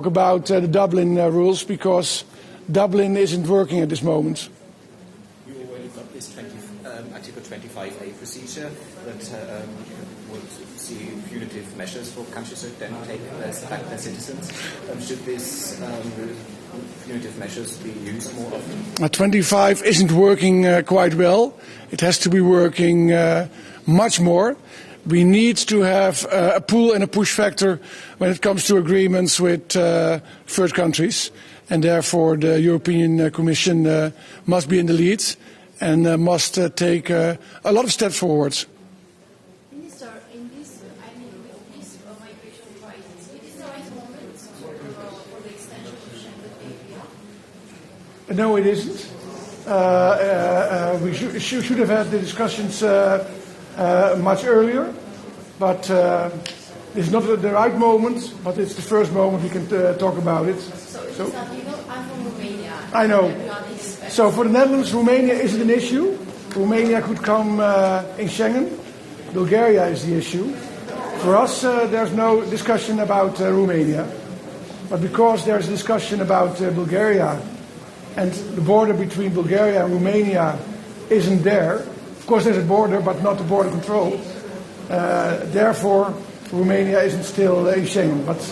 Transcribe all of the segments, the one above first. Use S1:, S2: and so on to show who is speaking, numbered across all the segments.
S1: About the Dublin rules, because Dublin isn't working at this moment.
S2: You already got this Article 25A procedure that would see punitive measures for countries that then take back their citizens. Should these punitive measures be used more often?
S1: 25 isn't working quite well. It has to be working much more. We need to have a pull and a push factor when it comes to agreements with third countries, and therefore the European Commission must be in the lead and must take a lot of steps forward.
S3: Minister, in this, with this migration crisis, it is the right moment for the extension of Schengen area?
S1: No, it isn't. We should have had the discussions much earlier, but it's not the right moment, but it's the first moment we can talk about it.
S3: So it is illegal. I'm from Romania.
S1: I know. So for the Netherlands, Romania isn't an issue. Romania could come in Schengen. Bulgaria is the issue. For us, there's no discussion about Romania. But because there's a discussion about Bulgaria and the border between Bulgaria and Romania isn't there, of course there's a border, but not the border control. Therefore, Romania isn't still in Schengen. But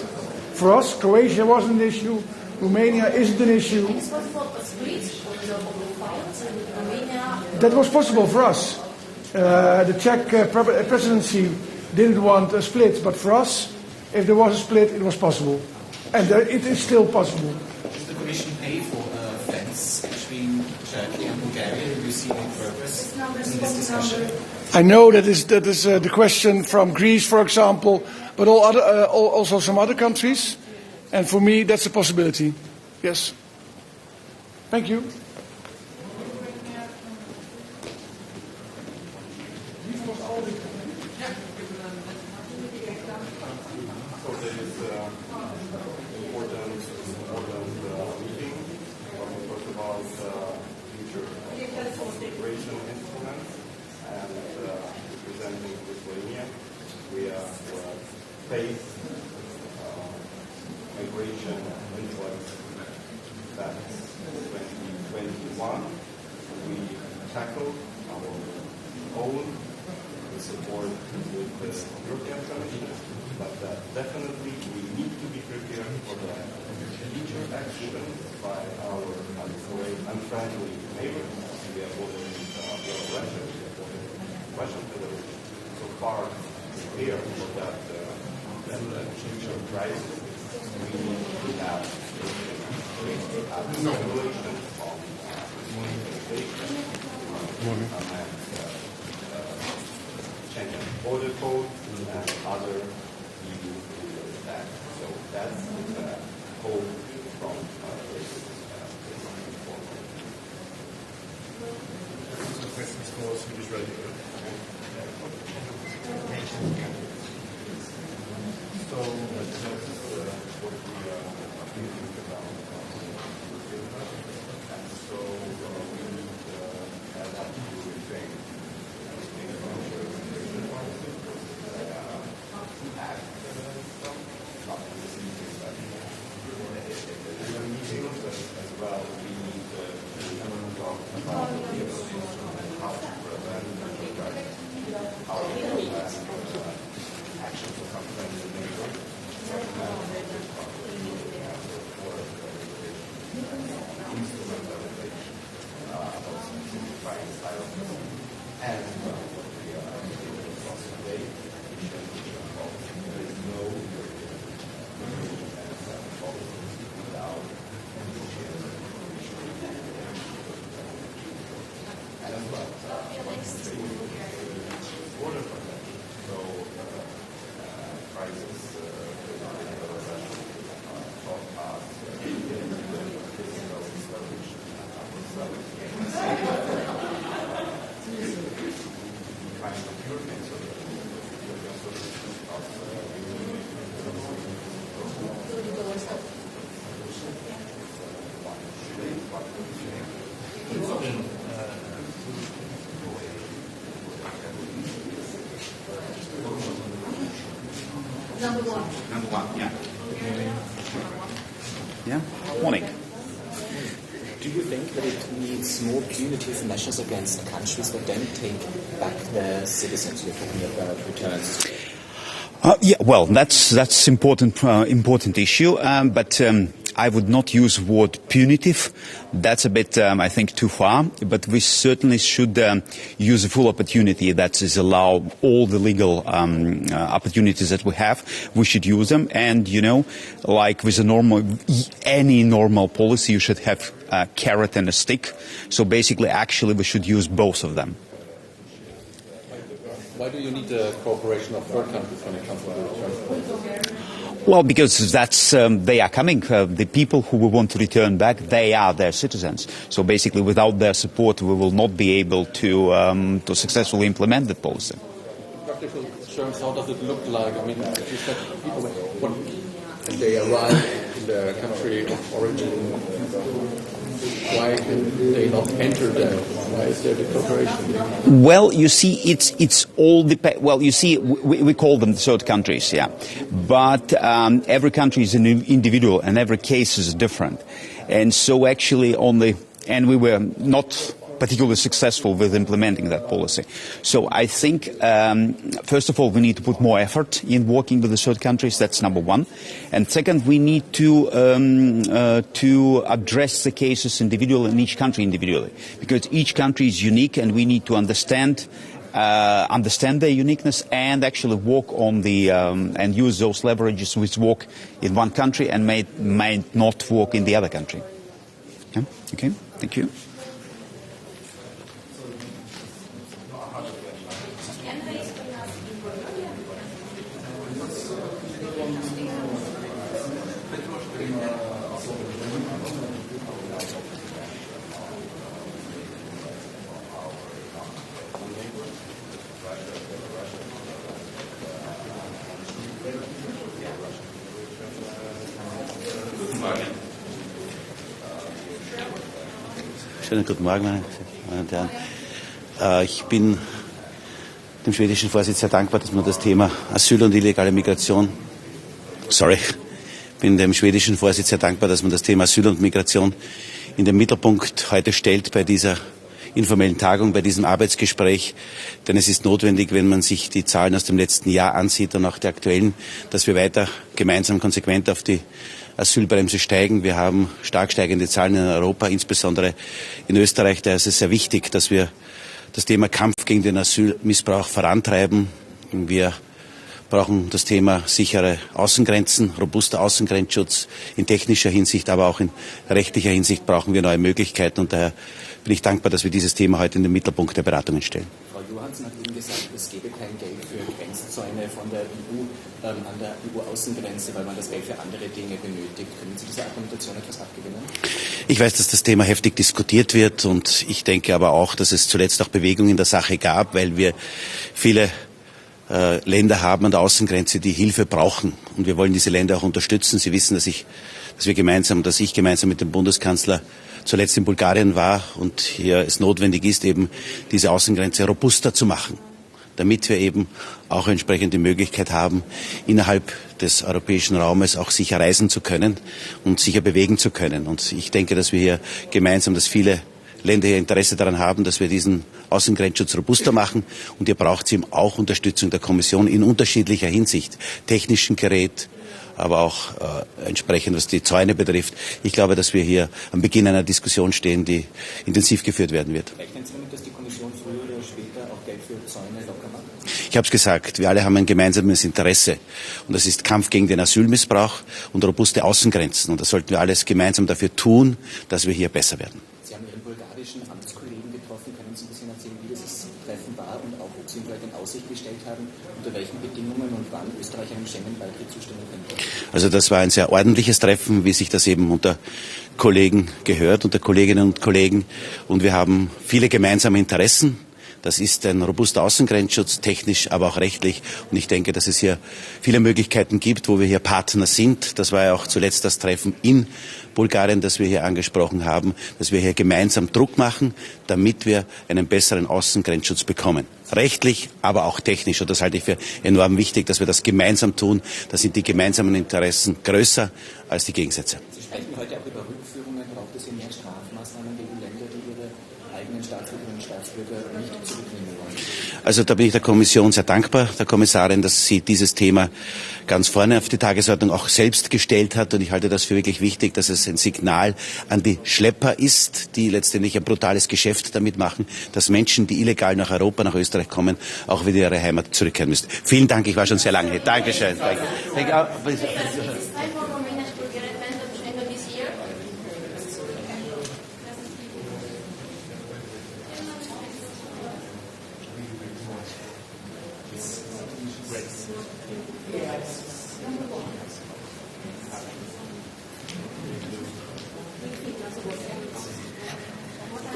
S1: for us, Croatia wasn't an issue. Romania isn't an issue.
S3: It's possible to split of the files in Romania.
S1: That was possible for us. The Czech presidency didn't want a split, but for us, if there was a split, it was possible. And it is still possible.
S2: Does the Commission pay for a fence between Turkey and Bulgaria? Do you see any progress in this discussion?
S1: I know that is the question from Greece, for example, but also some other countries. And for me, that's a possibility. Yes. Thank you.
S4: Migration influence that 2021 we tackled our own support with the European Commission, but definitely we need to be prepared for the future action by our unfriendly neighbors. We are bordering Russian Federation. So far prepared for that future crisis. We need to have regulation on monetization and Schengen border code and other EU legal acts. So that's the hope from this reform.
S5: Some questions for Swedish Radio. So what we are thinking about and so we need that to retain as well. We need to talk about how to prevent how to prevent actions of unfriendly neighbors.
S3: Number one, yeah.
S6: Yeah. Morning.
S2: Do you think that it needs more punitive measures against countries that then take back their citizens? You're talking about returns.
S6: Yeah, well, that's important issue, but I would not use the word punitive. That's a bit, I think, too far. But we certainly should use the full opportunity that is allow all the legal opportunities that we have. We should use them, and like with any normal policy, you should have a carrot and a stick. So basically, actually, we should use both of them.
S5: Why do you need the cooperation of third countries when it comes to return?
S6: Well, because they are coming. The people who we want to return back, they are their citizens. So basically, without their support, we will not be able to successfully implement the policy.
S5: Practical terms, how does it look like? I mean, you said people, when they arrive in their country of origin, why can they not enter there? Why is there the cooperation?
S6: Well, you see, it's all well, you see, we call them third countries, yeah. But every country is an individual, and every case is different. And so actually we were not particularly successful with implementing that policy. So I think, first of all, we need to put more effort in working with the third countries. That's number one. And second, we need to address the cases individually in each country individually, because each country is unique, and we need to understand their uniqueness and actually work on and use those leverages which work in one country and might not work in the other country. Yeah? Okay, thank you.
S7: Schönen guten Morgen, meine Damen und Herren. Ich bin dem schwedischen Vorsitz sehr dankbar, dass man das Thema Asyl und illegale Migration in den Mittelpunkt heute stellt bei dieser informellen Tagung, bei diesem Arbeitsgespräch. Denn es ist notwendig, wenn man sich die Zahlen aus dem letzten Jahr ansieht und auch die aktuellen, dass wir weiter gemeinsam konsequent auf die Asylbremse steigen. Wir haben stark steigende Zahlen in Europa, insbesondere in Österreich. Da ist es sehr wichtig, dass wir das Thema Kampf gegen den Asylmissbrauch vorantreiben. Wir brauchen das Thema sichere Außengrenzen, robuster Außengrenzschutz in technischer Hinsicht, aber auch in rechtlicher Hinsicht brauchen wir neue Möglichkeiten. Und daher bin ich dankbar, dass wir dieses Thema heute in den Mittelpunkt der Beratungen stellen.
S2: Frau Johansson hat Ihnen gesagt, es gebe kein Geld für Grenzzäune von der EU an der EU-Außengrenze, weil man das Geld für andere Dinge benötigt. Können Sie dieser Argumentation etwas abgewinnen?
S7: Ich weiß, dass das Thema heftig diskutiert wird, und ich denke aber auch, dass es zuletzt auch Bewegung in der Sache gab, weil wir viele Länder haben an der Außengrenze, die Hilfe brauchen. Und wir wollen diese Länder auch unterstützen. Sie wissen, dass ich gemeinsam mit dem Bundeskanzler zuletzt in Bulgarien war und hier es notwendig ist, eben diese Außengrenze robuster zu machen, damit wir eben auch entsprechend die Möglichkeit haben, innerhalb des europäischen Raumes auch sicher reisen zu können und sicher bewegen zu können. Und ich denke, dass wir hier gemeinsam, dass viele Länder hier Interesse daran haben, dass wir diesen Außengrenzschutz robuster machen. Und hier braucht es eben auch Unterstützung der Kommission in unterschiedlicher Hinsicht, technischen Gerät, aber auch entsprechend, was die Zäune betrifft. Ich glaube, dass wir hier am Beginn einer Diskussion stehen, die intensiv geführt werden wird.
S2: Rechnen Sie damit, dass die Kommission früher oder später auch Geld für Zäune locker macht?
S7: Ich habe es gesagt, wir alle haben ein gemeinsames Interesse. Und das ist Kampf gegen den Asylmissbrauch und robuste Außengrenzen. Und das sollten wir alles gemeinsam dafür tun, dass wir hier besser werden.
S2: Sie haben Ihren bulgarischen Amtskollegen getroffen. Können Sie ein bisschen erzählen, wie dieses Treffen war und auch, ob Sie ihm vielleicht in Aussicht gestellt haben, unter welchen Bedingungen und wann Österreich einem Schengen-Beitritt zustimmen könnte?
S7: Also das war ein sehr ordentliches Treffen, wie sich das eben unter Kollegen gehört, unter Kolleginnen und Kollegen. Und wir haben viele gemeinsame Interessen. Das ist ein robuster Außengrenzschutz, technisch, aber auch rechtlich. Und ich denke, dass es hier viele Möglichkeiten gibt, wo wir hier Partner sind. Das war ja auch zuletzt das Treffen in Bulgarien, das wir hier angesprochen haben, dass wir hier gemeinsam Druck machen, damit wir einen besseren Außengrenzschutz bekommen. Rechtlich, aber auch technisch. Und das halte ich für enorm wichtig, dass wir das gemeinsam tun. Da sind die gemeinsamen Interessen größer als die Gegensätze.
S2: Sie sprechen heute auch über Rückführungen. Braucht es hier mehr Strafmaßnahmen gegen Länder, die ihre eigenen Staatsbürgerinnen und Staatsbürger nicht zurücknehmen wollen?
S7: Also da bin ich der Kommission sehr dankbar, der Kommissarin, dass sie dieses Thema ganz vorne auf die Tagesordnung auch selbst gestellt hat. Und ich halte das für wirklich wichtig, dass es ein Signal an die Schlepper ist, die letztendlich ein brutales Geschäft damit machen, dass Menschen, die illegal nach Europa, nach Österreich kommen, auch wieder in ihre Heimat zurückkehren müssen. Vielen Dank, ich war schon sehr lange hier. Dankeschön.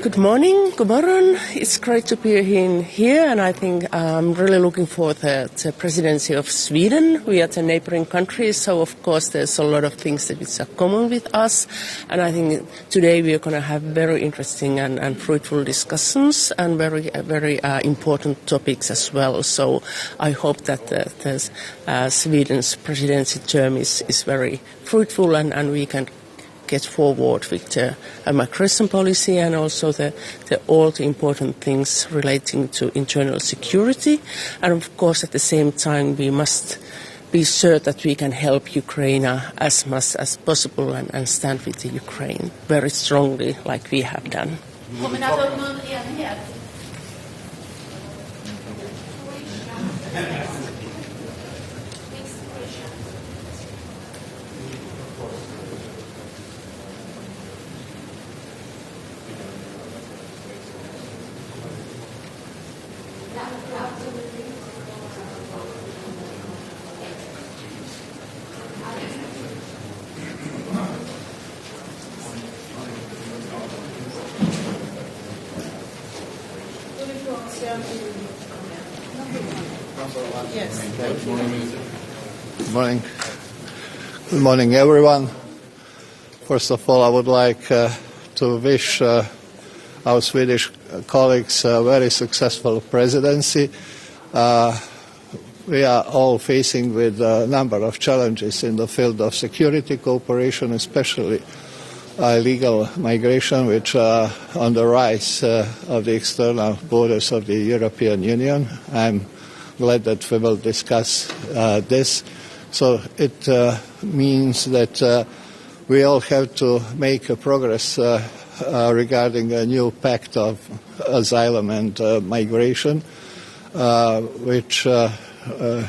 S8: Good morning, good morning. It's great to be here, and I think I'm really looking for the presidency of Sweden. We are the neighboring countries, so of course there's a lot of things that are common with us. And I think today we are going to have very interesting and fruitful discussions and very important topics as well. So I hope that Sweden's presidency term is very fruitful and we can get forward with the migration policy and also all the important things relating to internal security. And of course, at the same time, we must be sure that we can help Ukraine as much as possible and stand with the Ukraine very strongly, like we have done.
S9: Good morning. Good morning, everyone. First of all, I would like to wish our Swedish colleagues a very successful presidency. We are all facing with a number of challenges in the field of security cooperation, especially illegal migration, which are on the rise of the external borders of the European Union. I'm glad that we will discuss this. So it means that we all have to make a progress regarding a new pact of asylum and migration, which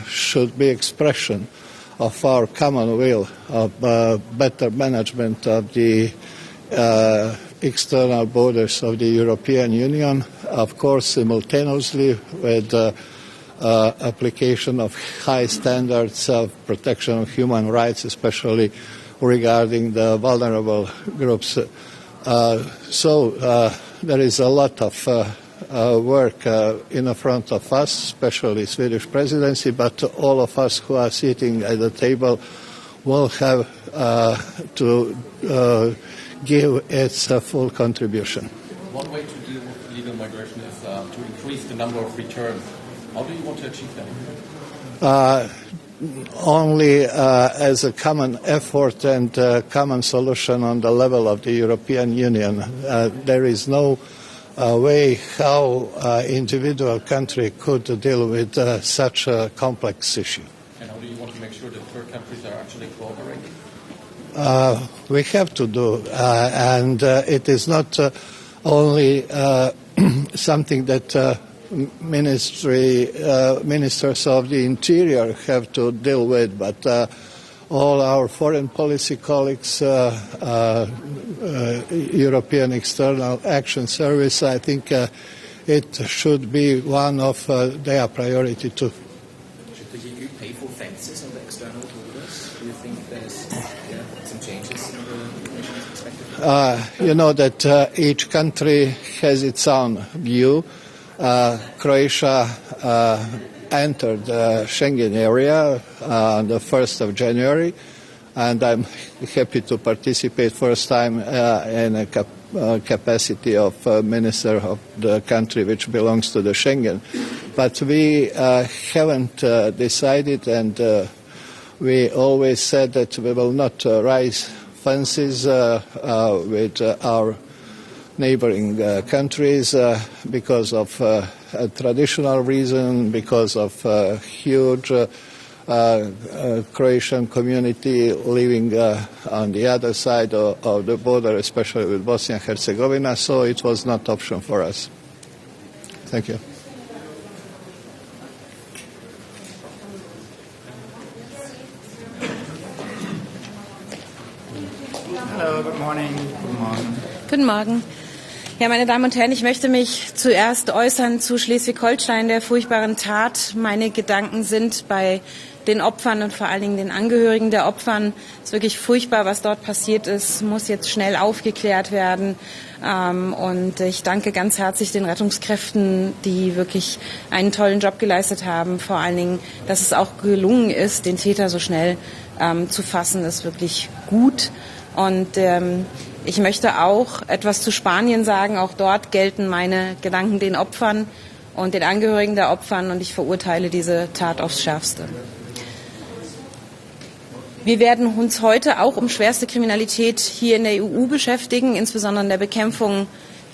S9: should be expression of our common will of better management of the external borders of the European Union, of course simultaneously with application of high standards of protection of human rights, especially regarding the vulnerable groups. So there is a lot of work in front of us, especially Swedish presidency, but all of us who are sitting at the table will have to give its full contribution.
S5: One way to deal with illegal migration is to increase the number of returns. How do you want to achieve that?
S9: Only as a common effort and common solution on the level of the European Union. There is no way how individual country could deal with such a complex issue.
S5: And how do you want to make sure that third countries are actually cooperating?
S9: We have to do, and it is not only something that ministers of the interior have to deal with, but all our foreign policy colleagues, European External Action Service, I think it should be one of their priority too.
S2: Should the EU pay for fences on the external borders? Do you think there's some changes in the perspective?
S9: You know that each country has its own view. Croatia entered the Schengen area on the 1st of January, and I'm happy to participate first time in a capacity of minister of the country which belongs to the Schengen. But we haven't decided, and we always said that we will not raise fences with our neighboring countries because of a traditional reason, because of huge Croatian community living on the other side of the border, especially with Bosnia and Herzegovina, so it was not an option for us. Thank you.
S10: Hello, good morning. Guten Morgen.
S11: Guten Morgen. Ja, meine Damen und Herren, ich möchte mich zuerst äußern zu Schleswig-Holstein, der furchtbaren Tat. Meine Gedanken sind bei den Opfern und vor allen Dingen den Angehörigen der Opfern. Es ist wirklich furchtbar, was dort passiert ist, muss jetzt schnell aufgeklärt werden. Und ich danke ganz herzlich den Rettungskräften, die wirklich einen tollen Job geleistet haben. Vor allen Dingen, dass es auch gelungen ist, den Täter so schnell zu fassen, ist wirklich gut. Und ich möchte auch etwas zu Spanien sagen. Auch dort gelten meine Gedanken den Opfern und den Angehörigen der Opfern, und ich verurteile diese Tat aufs Schärfste. Wir werden uns heute auch um schwerste Kriminalität hier in der EU beschäftigen, insbesondere in der Bekämpfung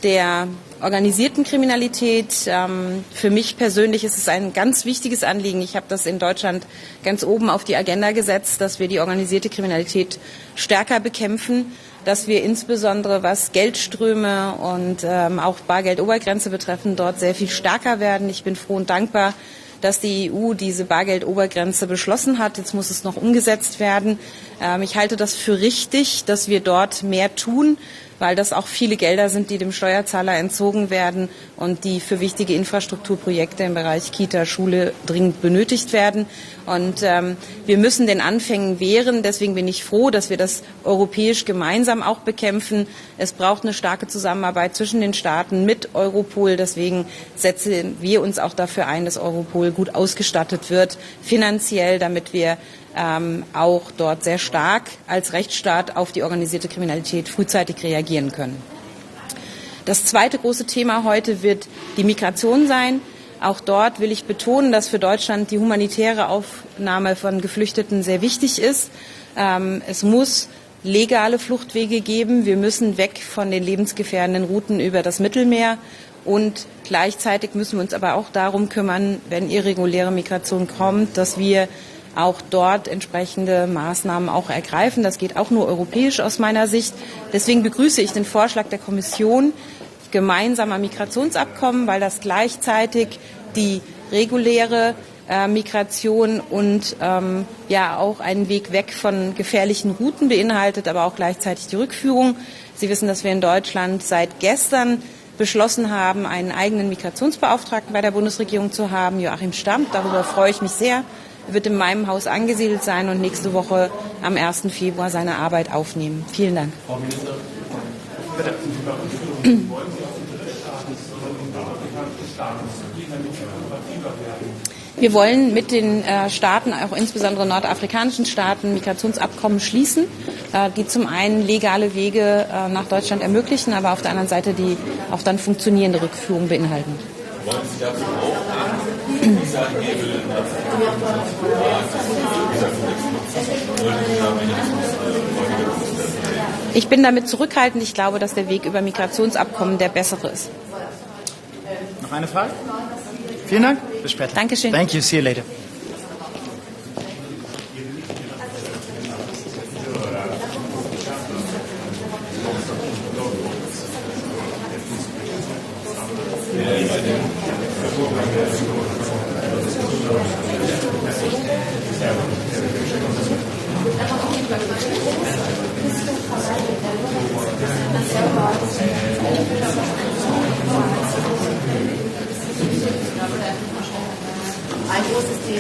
S11: der organisierten Kriminalität. Für mich persönlich ist es ein ganz wichtiges Anliegen. Ich habe das in Deutschland ganz oben auf die Agenda gesetzt, dass wir die organisierte Kriminalität stärker bekämpfen, dass wir insbesondere, was Geldströme und auch Bargeldobergrenze betreffen, dort sehr viel stärker werden. Ich bin froh und dankbar, dass die EU diese Bargeldobergrenze beschlossen hat. Jetzt muss es noch umgesetzt werden. Ich halte das für richtig, dass wir dort mehr tun, weil das auch viele Gelder sind, die dem Steuerzahler entzogen werden und die für wichtige Infrastrukturprojekte im Bereich Kita, Schule dringend benötigt werden. Und wir müssen den Anfängen wehren. Deswegen bin ich froh, dass wir das europäisch gemeinsam auch bekämpfen. Es braucht eine starke Zusammenarbeit zwischen den Staaten mit Europol. Deswegen setzen wir uns auch dafür ein, dass Europol gut ausgestattet wird, finanziell, damit wir auch dort sehr stark als Rechtsstaat auf die organisierte Kriminalität frühzeitig reagieren können. Das zweite große Thema heute wird die Migration sein. Auch dort will ich betonen, dass für Deutschland die humanitäre Aufnahme von Geflüchteten sehr wichtig ist. Es muss legale Fluchtwege geben. Wir müssen weg von den lebensgefährdenden Routen über das Mittelmeer. Und gleichzeitig müssen wir uns aber auch darum kümmern, wenn irreguläre Migration kommt, dass wir auch dort entsprechende Maßnahmen auch ergreifen. Das geht auch nur europäisch aus meiner Sicht. Deswegen begrüße ich den Vorschlag der Kommission gemeinsamer Migrationsabkommen, weil das gleichzeitig die reguläre Migration und auch einen Weg weg von gefährlichen Routen beinhaltet, aber auch gleichzeitig die Rückführung. Sie wissen, dass wir in Deutschland seit gestern beschlossen haben, einen eigenen Migrationsbeauftragten bei der Bundesregierung zu haben, Joachim Stamm. Darüber freue ich mich sehr. Er wird in meinem Haus angesiedelt sein und nächste Woche am 1. Februar seine Arbeit aufnehmen. Vielen Dank.
S10: Frau Minister, bitte.
S11: Wir wollen mit den Staaten, auch insbesondere nordafrikanischen Staaten, Migrationsabkommen schließen, die zum einen legale Wege nach Deutschland ermöglichen, aber auf der anderen Seite die auch dann funktionierende Rückführung beinhalten.
S10: Wollen Sie dazu auch dieser Hebel
S11: Ich bin damit zurückhaltend. Ich glaube, dass der Weg über Migrationsabkommen der bessere ist.
S10: Noch eine Frage? Vielen Dank. Bis später.
S11: Dankeschön.
S10: Thank you. See you later.
S12: Ein großes Thema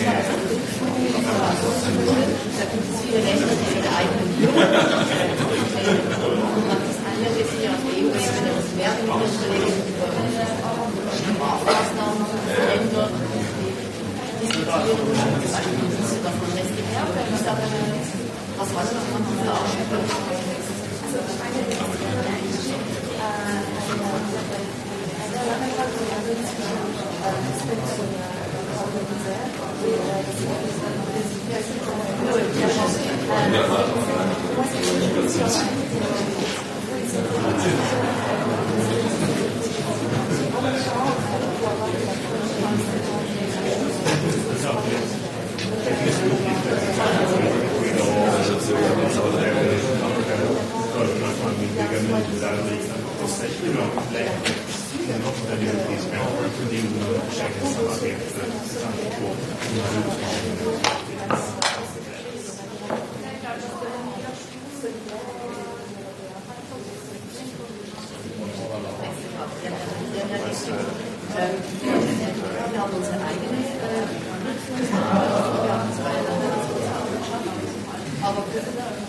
S12: Aber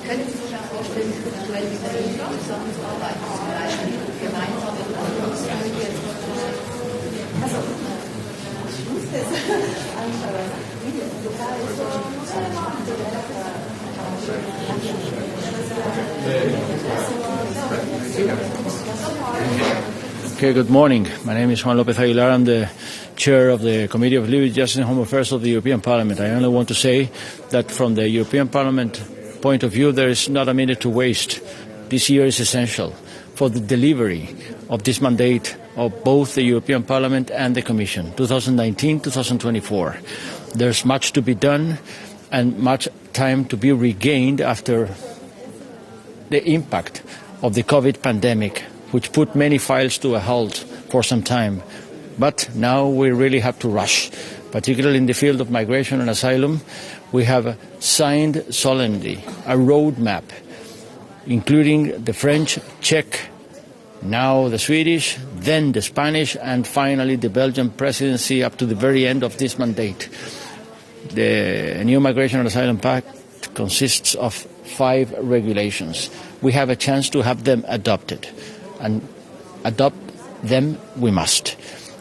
S12: können Sie sich auch vorstellen, eventuell mit der EU zusammenzuarbeiten, zum Beispiel gemeinsame Planungsstudien? Also, ich muss das anschauen.
S10: Okay, good morning. My name is Juan López Aguilar. I'm the chair of the Committee of Liberty, Justice and Home Affairs of the European Parliament. I only want to say that from the European Parliament point of view, there is not a minute to waste. This year is essential for the delivery of this mandate of both the European Parliament and the Commission, 2019-2024. There's much to be done and much time to be regained after the impact of the COVID pandemic, which put many files to a halt for some time. But now we really have to rush, particularly in the field of migration and asylum. We have signed solemnly a roadmap, including the French, Czech, now the Swedish, then the Spanish, and finally the Belgian presidency up to the very end of this mandate. The new Migration and Asylum Pact consists of 5 regulations. We have a chance to have them adopted, and adopt them we must.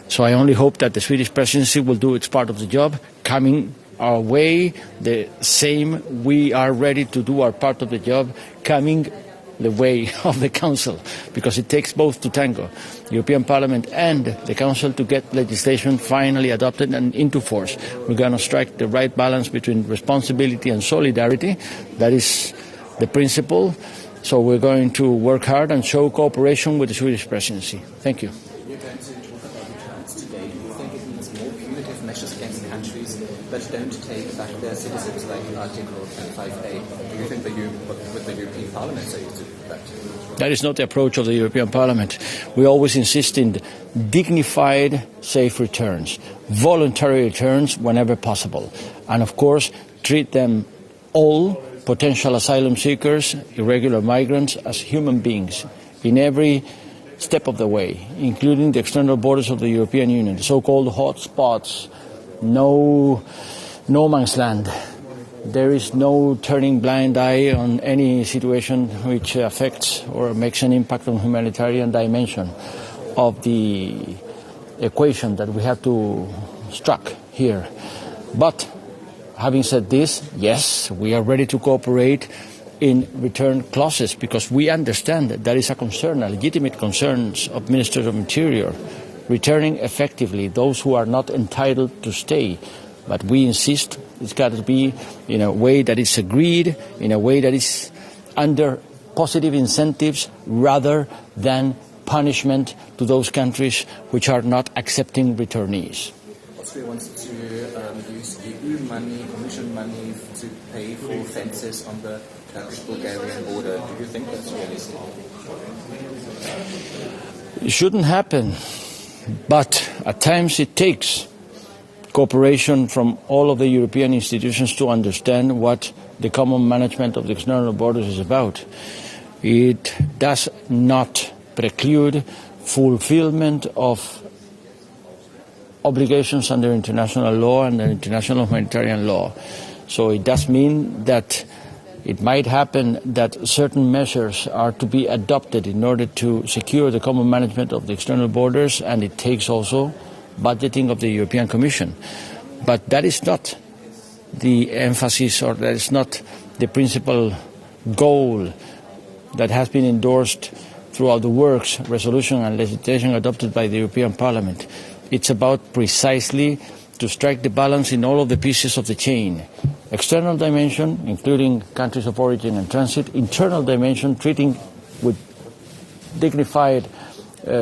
S10: So I only hope that the Swedish presidency will do its part of the job, coming our way the same we are ready to do our part of the job, coming the way of the Council, because it takes both to tango, the European Parliament and the Council, to get legislation finally adopted and into force. We're going to strike the right balance between responsibility and solidarity. That is the principle. So we're going to work hard and show cooperation with the Swedish presidency. Thank you.
S2: You're going to talk about the terms today. Do you think it needs more punitive measures against countries that don't take back their citizens, like Article 25A? Do you think with the European Parliament say to do that?
S10: That is not the approach of the European Parliament. We always insist in dignified, safe returns, voluntary returns whenever possible, and of course treat them all, potential asylum seekers, irregular migrants, as human beings in every step of the way, including the external borders of the European Union, the so-called hot spots, no man's land. There is no turning blind eye on any situation which affects or makes an impact on humanitarian dimension of the equation that we have to strike here. But having said this, yes, we are ready to cooperate in return clauses, because we understand that is a concern, a legitimate concern of Ministers of Interior, returning effectively those who are not entitled to stay. But we insist it's got to be in a way that is agreed, in a way that is under positive incentives rather than punishment to those countries which are not accepting returnees.
S2: Austria wants to use EU money, Commission money, to pay for fences on the Turkish-Bulgarian border. Do you think that's realistic?
S10: It shouldn't happen, but at times it takes cooperation from all of the European institutions to understand what the common management of the external borders is about. It does not preclude fulfillment of obligations under international law and international humanitarian law. So it does mean that it might happen that certain measures are to be adopted in order to secure the common management of the external borders, and it takes also budgeting of the European Commission. But that is not the emphasis, or that is not the principal goal that has been endorsed throughout the works, resolution and legislation adopted by the European Parliament. It's about precisely to strike the balance in all of the pieces of the chain. External dimension, including countries of origin and transit. Internal dimension, treating with dignified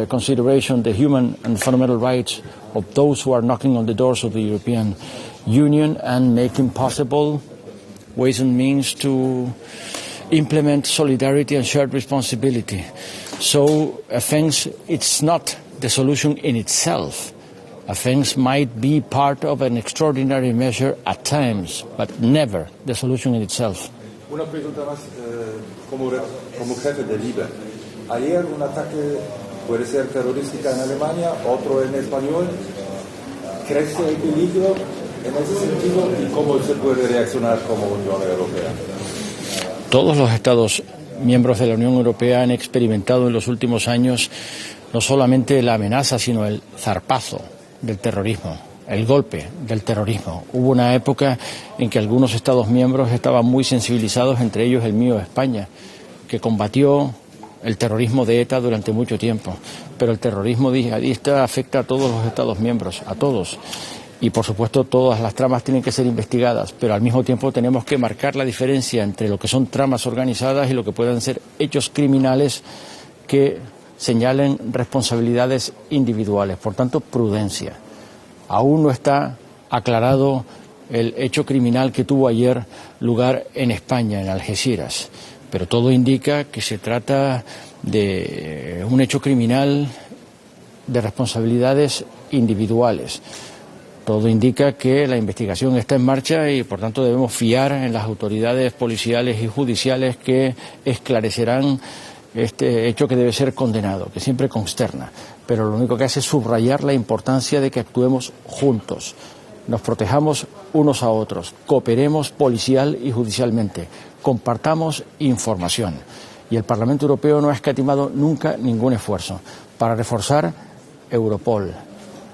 S10: consideration the human and fundamental rights of those who are knocking on the doors of the European Union, and making possible ways and means to implement solidarity and shared responsibility. So offense, it's not the solution in itself. Offense might be part of an extraordinary measure at times, but never the solution in itself.
S13: Una pregunta más como jefe de LIBE. Ayer un ataque puede ser terrorística en Alemania, otro en español. ¿Crece el peligro en ese sentido y cómo se puede reaccionar como Unión Europea?
S10: Todos los Estados miembros de la Unión Europea han experimentado en los últimos años no solamente la amenaza, sino el zarpazo del terrorismo, el golpe del terrorismo. Hubo una época en que algunos Estados miembros estaban muy sensibilizados, entre ellos el mío, España, que combatió el terrorismo de ETA durante mucho tiempo. Pero el terrorismo yihadista afecta a todos los Estados miembros, a todos. Y por supuesto todas las tramas tienen que ser investigadas, pero al mismo tiempo tenemos que marcar la diferencia entre lo que son tramas organizadas y lo que puedan ser hechos criminales que señalen responsabilidades individuales. Por tanto, prudencia. Aún no está aclarado el hecho criminal que tuvo ayer lugar en España, en Algeciras, pero todo indica que se trata de un hecho criminal de responsabilidades individuales. Todo indica que la investigación está en marcha y, por tanto, debemos fiar en las autoridades policiales y judiciales que esclarecerán este hecho que debe ser condenado, que siempre consterna. Pero lo único que hace es subrayar la importancia de que actuemos juntos, nos protejamos unos a otros, cooperemos policial y judicialmente, compartamos información. Y el Parlamento Europeo no ha escatimado nunca ningún esfuerzo para reforzar Europol,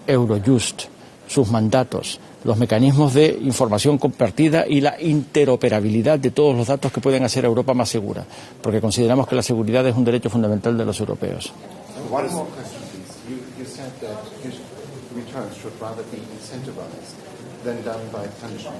S10: Eurojust, sus mandatos, los mecanismos de información compartida y la interoperabilidad de todos los datos que pueden hacer a Europa más segura, porque consideramos que la seguridad es un derecho fundamental de los europeos.
S14: One more question, please. You said that returns should rather be incentivized than done by punishment.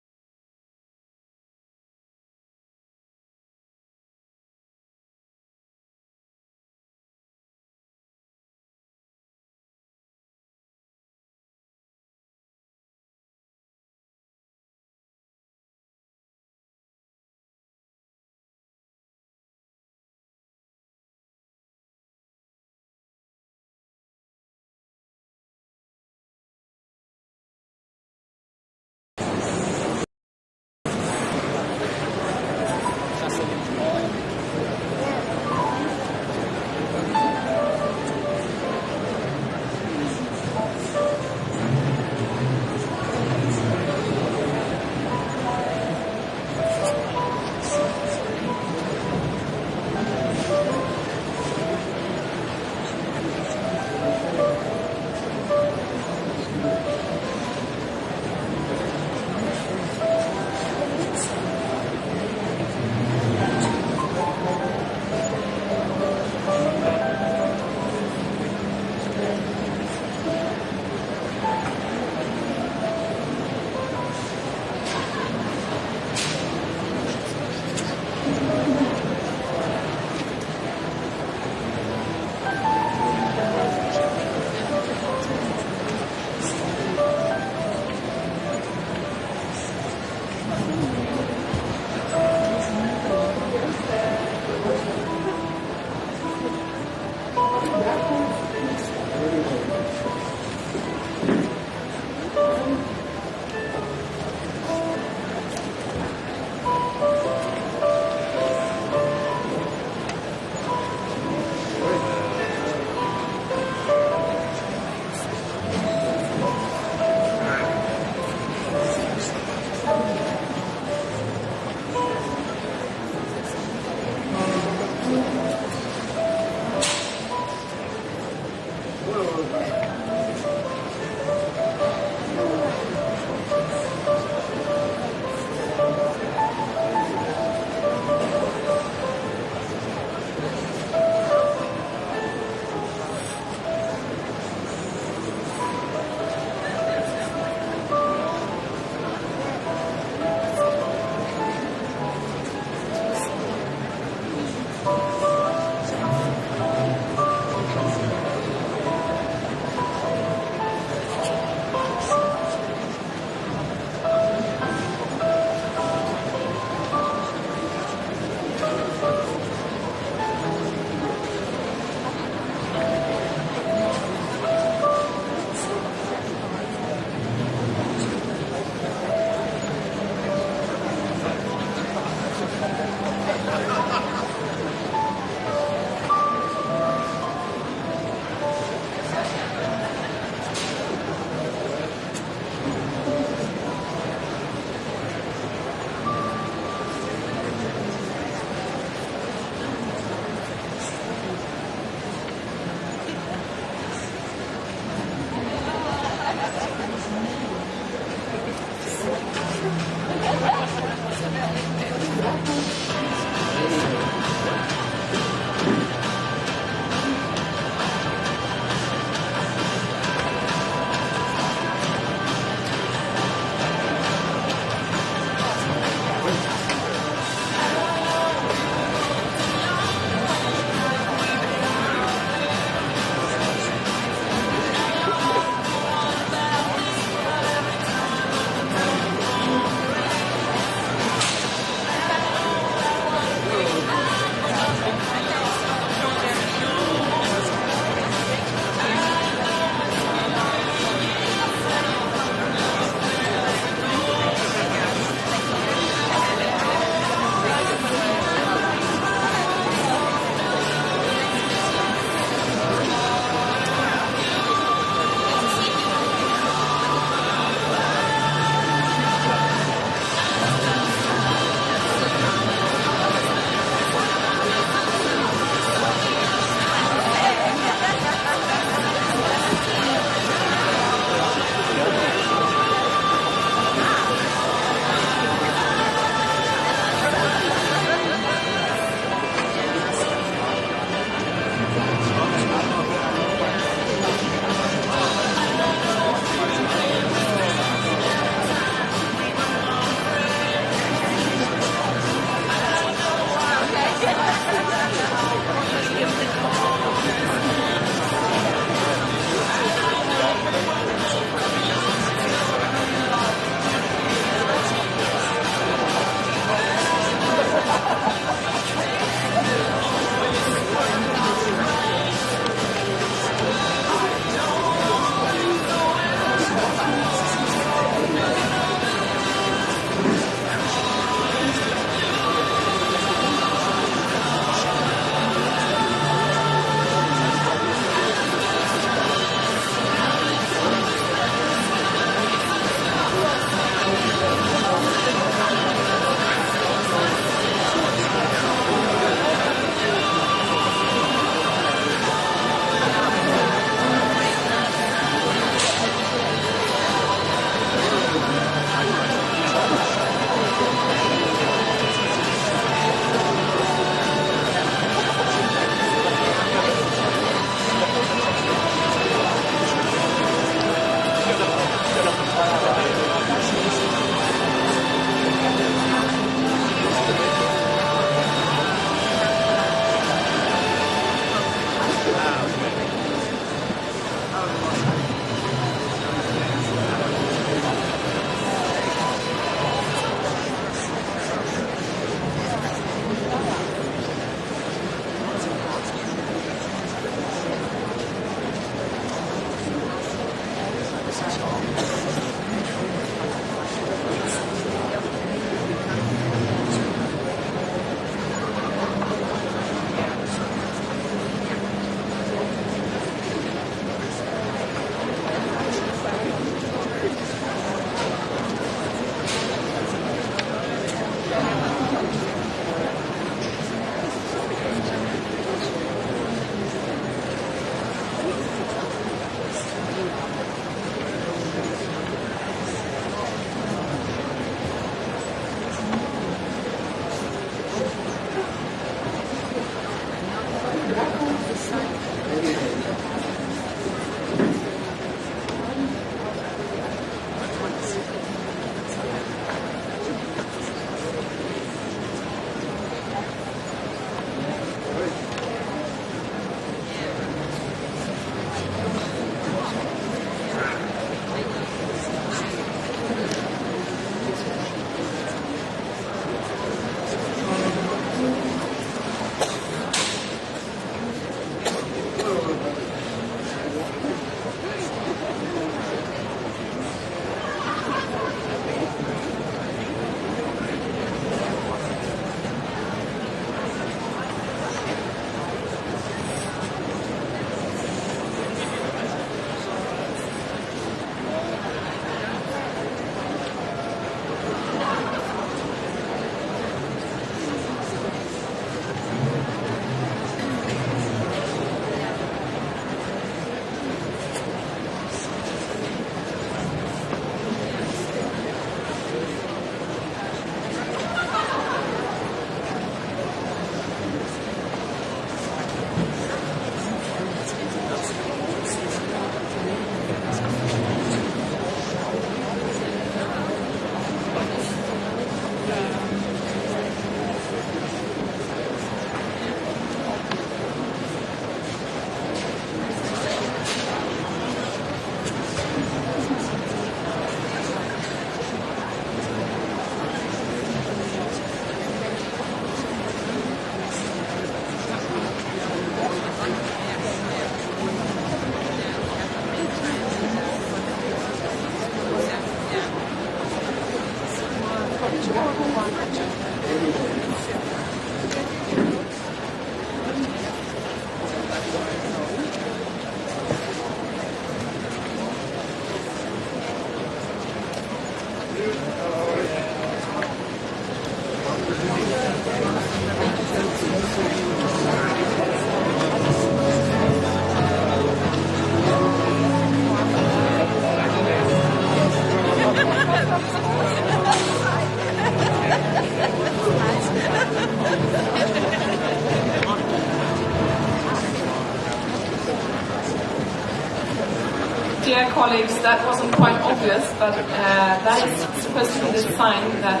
S15: Dear colleagues, that wasn't quite obvious, but that is supposed to be the sign that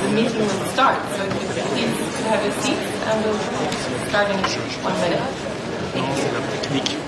S15: the meeting will start. So if you please have a seat, and we'll start in 1 minute. Thank you.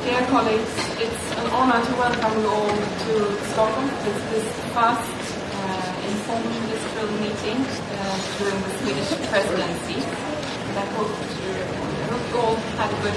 S15: Dear colleagues, it's an honor to welcome you all to Stockholm. It's this first informal ministerial meeting during the Swedish presidency. And I hope you all had a good